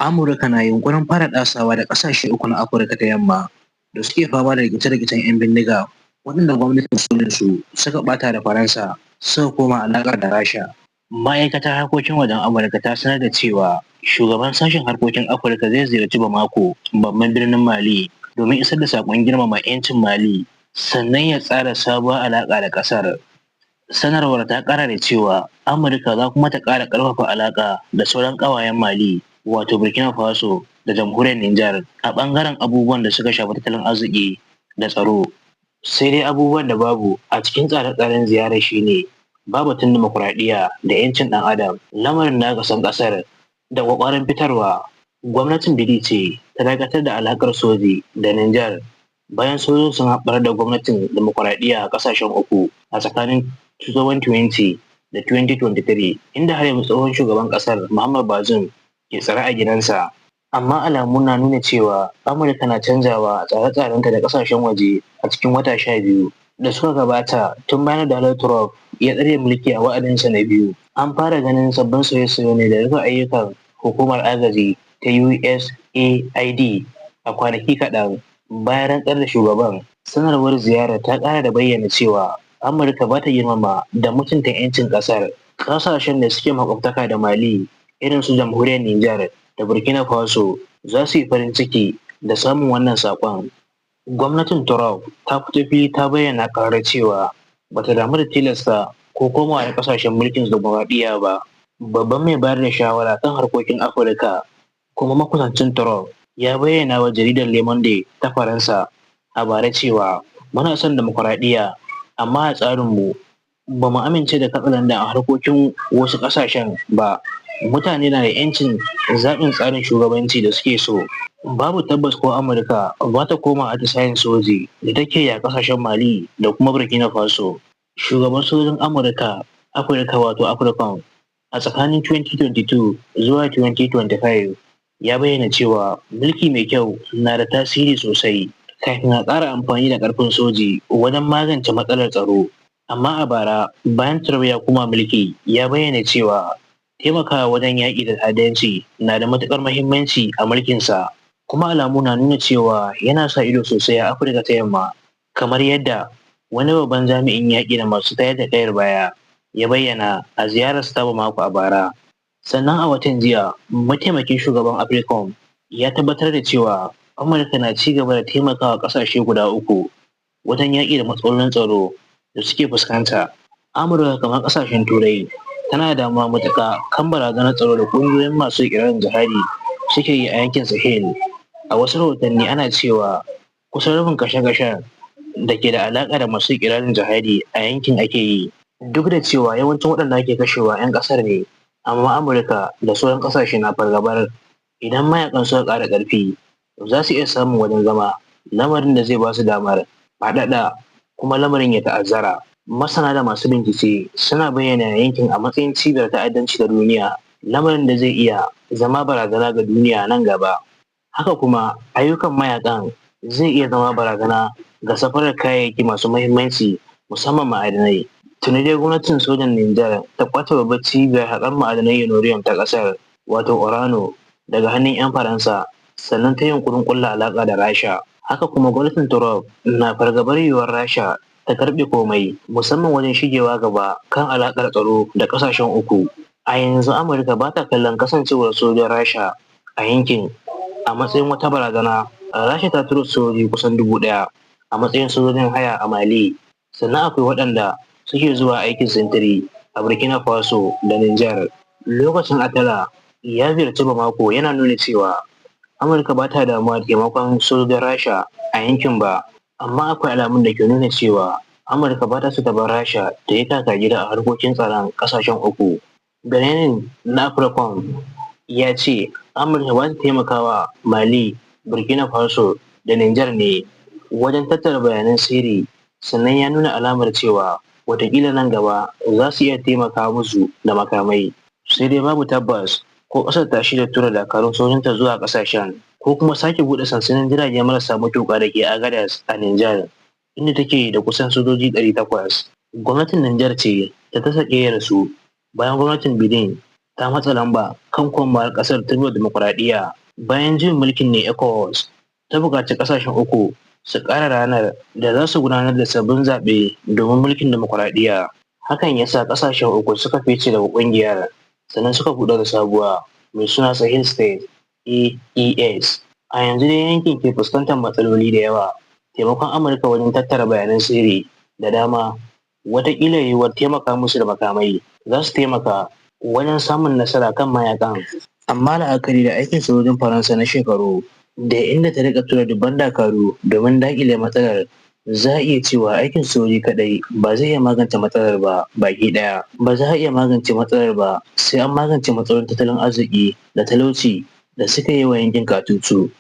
Amurka na yunkurin fara ɗasawa da ƙasashe uku na Afirka ta Yamma da suke fama da rikice-rikicen 'yan bindiga waɗanda gwamnatin sojinsu suka ɓata da Faransa suka koma alaƙa da Rasha. Ma'aikatar harkokin wajen Amurka ta sanar da cewa shugaban sashen harkokin Afirka zai ziyarci Bamako, babban birnin Mali, domin isar da saƙon girmama 'yancin Mali, sannan ya tsara sabuwar alaƙa da ƙasar. Sanarwar ta ƙara da cewa Amurka za kuma ta ƙara ƙarfafa alaƙa da sauran ƙawayen Mali, wato Burkina Faso da jamhuriyar Nijar, a ɓangaren abubuwan da suka shafi tattalin arziki da tsaro. Sai dai abubuwan da babu a cikin tsare-tsaren ziyarar shine babu batun dimokuraɗiyya da 'yancin ɗan adam, lamarin na ƙasan ƙasar da ƙwaƙwaran fitarwa. Gwamnatin Bidi ce ta dakatar da alaƙar soji da Nijar bayan sojojin sun haɓar da gwamnatin dimokuraɗiyya a ƙasashen uku a tsakanin 2020 da 2023, inda har yanzu tsohon shugaban ƙasar Muhammad Bazoum ke tsare a gidansa. Amma alamu na nuna cewa Amurka na canjawa tsare-tsarenta da ƙasashen waje a cikin wata 12 da suka gabata tun bayan da Donald Trump ya tsare mulki a wa'adinsa na biyu. An fara ganin sabbin sauye-sauye ne da rufe ayyukan hukumar agaji ta USAID a kwanaki kaɗan bayan rantsar da shugaban. Sanarwar ziyarar ta ƙara da bayyana cewa Amurka ba ta girmama da mutunta 'yancin ƙasar. Ƙasashen da suke makwabtaka da Mali irin su jamhuriyar Nijar da Burkina Faso za su yi farin ciki da samun wannan saƙon. Gwamnatin Trump ta fito fili ta bayyana ƙarar cewa ba ta damu da tilasta ko komawa da ƙasashen mulkin dimokuraɗiyya ba. Babban mai bayar da shawara kan harkokin Afirka kuma makusancin Trump ya bayyana wa jaridar Le Monde ta Faransa a bara cewa muna son dimokuraɗiyya, amma a tsarinmu ba mu amince da katsalandan a harkokin wasu ƙasashen ba. Mutane na da 'yancin zaɓin tsarin shugabanci da suke so. Babu tabbas ko Amurka ba ta koma atisayen soji da take yi a ƙasashen Mali da kuma Burkina Faso. Shugaban sojojin Amurka Afirka wato Africom a tsakanin 2022 zuwa 2025 ya bayyana cewa mulki mai kyau na da tasiri sosai kafin a ƙara amfani da ƙarfin soji wajen magance matsalar tsaro. Amma a bara bayan Trump ya kuma mulki ya bayyana cewa taimakawa wajen yaƙi da ta'addanci na da matuƙar muhimmanci a mulkinsa, kuma alamu na nuna cewa yana sa ido sosai a Afirka ta Yamma, kamar yadda wani babban jami'in yaƙi da masu tayar da kayar baya ya bayyana a ziyarar ta Bamako a bara. Sannan a watan jiya mataimakin shugaban Africom ya tabbatar da cewa Amurka na ci gaba da taimakawa ƙasashe guda uku wajen yaƙi da matsalolin tsaro da suke fuskanta. Amurka kamar ƙasashen Turai tana damuwa matuƙa kan barazanar tsaro da ƙungiyoyin masu ikirarin jihadi suke yi a yankin Sahel. A wasu rahotanni ana cewa kusan rabin kashe-kashen da ke da alaƙa da masu ikirarin jihadi a yankin ake yi. Duk da cewa yawancin waɗanda ake kashewa 'yan ƙasar ne, amma Amurka da sauran ƙasashe na fargabar idan mayakan suka ƙara ƙarfi za su iya samun wajen zama, lamarin da zai ba su damar faɗaɗa kuma lamarin ya ta'azzara. Masana da masu bincike suna bayyana yankin a matsayin cibiyar ta'addanci da duniya, lamarin da zai iya zama barazana ga duniya nan gaba. Haka kuma ayyukan mayakan zai iya zama barazana ga safarar kayayyaki masu muhimmanci musamman ma'adanai. Tuni dai gwamnatin sojan Nijar ta kwace babbar cibiyar haƙar ma'adanai uranium ta ƙasar wato Orano daga hannun 'yan Faransa, sannan ta yunkurin ƙulla alaƙa da Rasha. Haka kuma gwamnatin Trump na fargabar yiwuwar Rasha ta karɓe komai musamman wajen shigewa gaba kan alaƙar tsaro da ƙasashen uku. A yanzu Amurka ba ta kallon kasancewar sojin Rasha a yankin a matsayin wata barazana. Rasha ta tura sojoji kusan 1,000 a matsayin sojojin haya a Mali, sannan akwai waɗanda suke zuwa aikin sintiri a Burkina Faso da Nijar. Lokacin Atala ya ziyarci Bamako yana nuna cewa Amurka ba ta damuwa da taimakon sojojin Rasha a yankin ba, amma akwai alamun da ke nuna cewa Amurka ba ta so ta bar Rasha ta yi kaka gida a harkokin tsaron ƙasashen uku. Benin na Africom ya ce Amurka ba ta taimakawa Mali, Burkina Faso da Nijar ne wajen tattara bayanan sirri, sannan ya nuna alamar cewa watakila nan gaba za su iya taimaka musu da makamai. Sai dai babu tabbas ko ƙasar ta shirya tura dakarun sojinta zuwa ƙasashen ko kuma sake buɗe sansanin jirage marasa matuƙa da ke Agadez a Nijar, inda take da kusan sojoji 800. Gwamnatin Nijar ce ta tasa ƙeyar su bayan gwamnatin Benin ta matsa lamba kan komawar ƙasar turbar dimokuraɗiyya. Bayan juyin mulkin ne ECOWAS ta buƙaci ƙasashen uku su ƙara ranar da za su gudanar da sabbin zaɓe domin mulkin dimokuraɗiyya. Hakan ya sa ƙasashen uku suka fice daga ƙungiyar, sannan suka buɗe da sabuwa mai suna Sahel State AES. A yanzu dai yankin ke fuskantar matsaloli da yawa. Taimakon Amurka wajen tattara bayanan sirri da dama, wataƙila yiwuwar taimaka musu da makamai, za su taimaka wajen samun nasara kan mayakan. Amma la'akari da aikin sojojin Faransa na shekaru da inda ta rika tura dubban dakaru domin daƙile matsalar, za a iya cewa aikin sojoji kaɗai ba zai iya magance matsalar ba baki ɗaya. Ba za a iya magance matsalar ba sai an magance matsalolin tattalin arziki da talauci da suka yi wa yankin katutu.